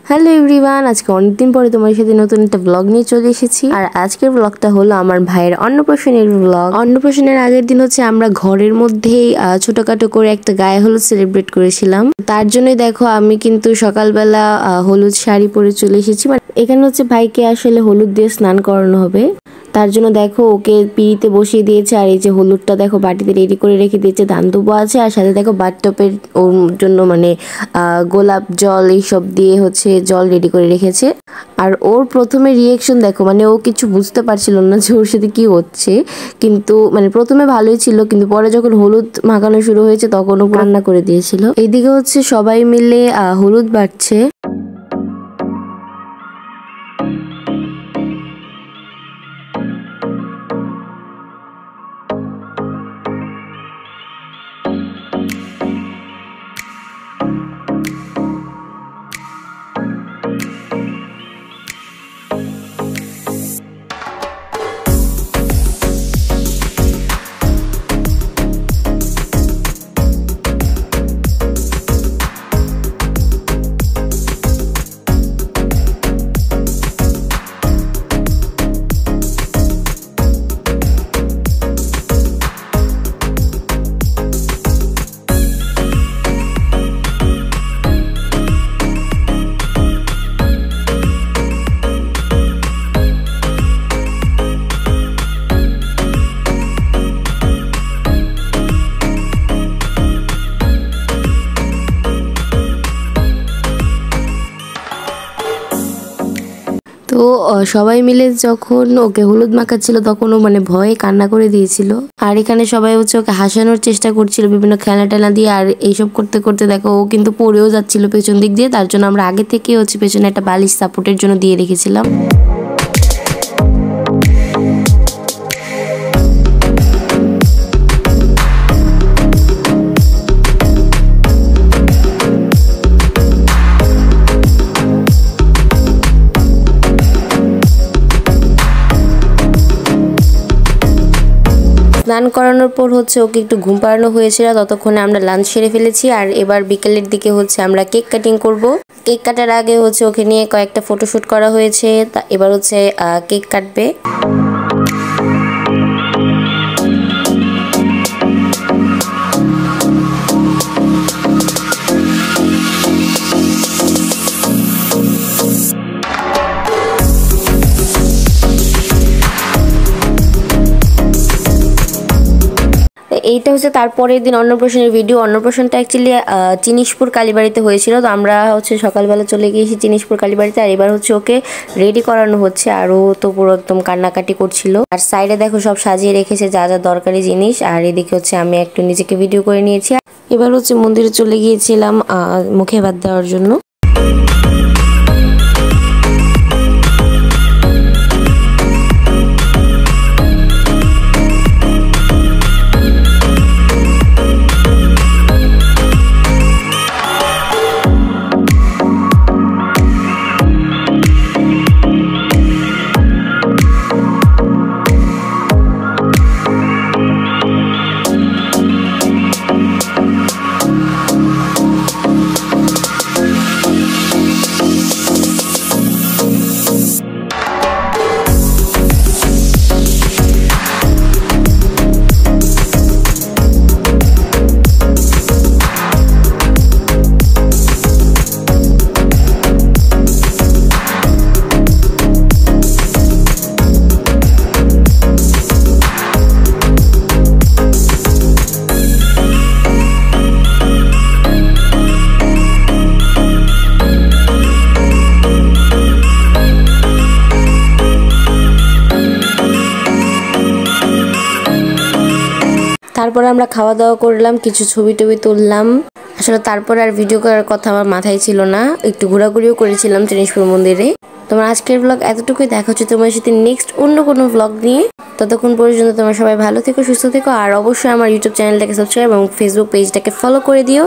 Hello everyone, আজকে অনেকদিন পরে তোমার সাথে নতুন একটা ব্লগ নিয়ে চলে এসেছি। আর আজকের ব্লগটা হলো আমার ভাইয়ের অন্নপ্রাশনের ব্লগ। অন্নপ্রাশনের আগের দিন হচ্ছে আমরা ঘরের মধ্যেই ছোটখাটো করে একটা গায়ে হলুদ সেলিব্রেট করেছিলাম। তার জন্যই দেখো আমি কিন্তু সকালবেলা হলুদ শাড়ি পরে চলে এসেছি। এখানে হচ্ছে ভাইকে আসলে হলুদ দিয়ে স্নান করানো হবে, তার জন্য দেখো ওকে পিড়িতে বসিয়ে দিয়েছে। আর এই যে হলুদটা দেখো বাটিতে রেডি করে রেখে দিয়েছে, ধান দুবো আছে, আর সাথে দেখো বাথটপের ওর জন্য মানে গোলাপ জল এইসব দিয়ে হচ্ছে জল রেডি করে রেখেছে। আর ওর প্রথমে রিয়েকশন দেখো, মানে ও কিছু বুঝতে পারছিল না যে ওর সাথে কি হচ্ছে, কিন্তু মানে প্রথমে ভালোই ছিল, কিন্তু পরে যখন হলুদ মাখানো শুরু হয়েছে তখন ও কান্না করে দিয়েছিল। এইদিকে হচ্ছে সবাই মিলে হলুদ বাটছে। তো সবাই মিলে যখন ওকে হলুদ মাখাচ্ছিল তখন ও মানে ভয়ে কান্না করে দিয়েছিল। আর এখানে সবাই হচ্ছে ওকে হাসানোর চেষ্টা করছিল বিভিন্ন খেলনা টেলনা দিয়ে। আর এইসব করতে করতে দেখো ও কিন্তু পড়েও যাচ্ছিল পেছন দিক দিয়ে, তার জন্য আমরা আগে থেকে হচ্ছে পেছনে একটা বালিশ সাপোর্টের জন্য দিয়ে রেখেছিলাম। স্নান করানোর পর হচ্ছে ওকে একটু ঘুম পাড়ানো হয়েছিল, ততক্ষণে আমরা লাঞ্চ সেরে ফেলেছি। আর এবার বিকেলের দিকে হচ্ছে আমরা কেক কাটিং করব। কেক কাটার আগে হচ্ছে ওকে নিয়ে কয়েকটা ফটোশুট করা হয়েছে, এবার হচ্ছে কেক কাটবে। এইটা হচ্ছে তারপরের দিন অন্নপ্রাশনের ভিডিও। অন্নপ্রাশনটা অ্যাকচুয়ালি জিনিসপুর কালীবাড়িতে হয়েছিল, তো আমরা হচ্ছে সকালবেলা চলে গিয়েছি জিনিসপুর কালীবাড়িতে। আর এবার হচ্ছে ওকে রেডি করানো হচ্ছে, আর ও তো পুরো একদম কান্নাকাটি করছিল। আর সাইডে দেখো সব সাজিয়ে রেখেছে যা যা দরকারি জিনিস। আর এদিকে হচ্ছে আমি একটু নিজেকে ভিডিও করে নিয়েছি। এবার হচ্ছে মন্দিরে চলে গিয়েছিলাম মুখে ভাত দেওয়ার জন্য। তারপরে আমরা খাওয়া দাওয়া করলাম, কিছু ছবি টবি তুললাম। আসলে তারপরে আর ভিডিও করার কথা আমার মাথায় ছিল না, একটু ঘোরাঘুরিও করেছিলাম জিনিসপুর মন্দিরে। তোমার আজকের ব্লগ এতটুকুই, দেখা হচ্ছে তোমার সাথে নেক্সট অন্য কোনো ব্লগ নিয়ে। ততক্ষণ পর্যন্ত তোমরা সবাই ভালো থেকো, সুস্থ থেকো। আর অবশ্যই আমার ইউটিউব চ্যানেলটাকে সাবস্ক্রাইব এবং ফেসবুক পেজটাকে ফলো করে দিও।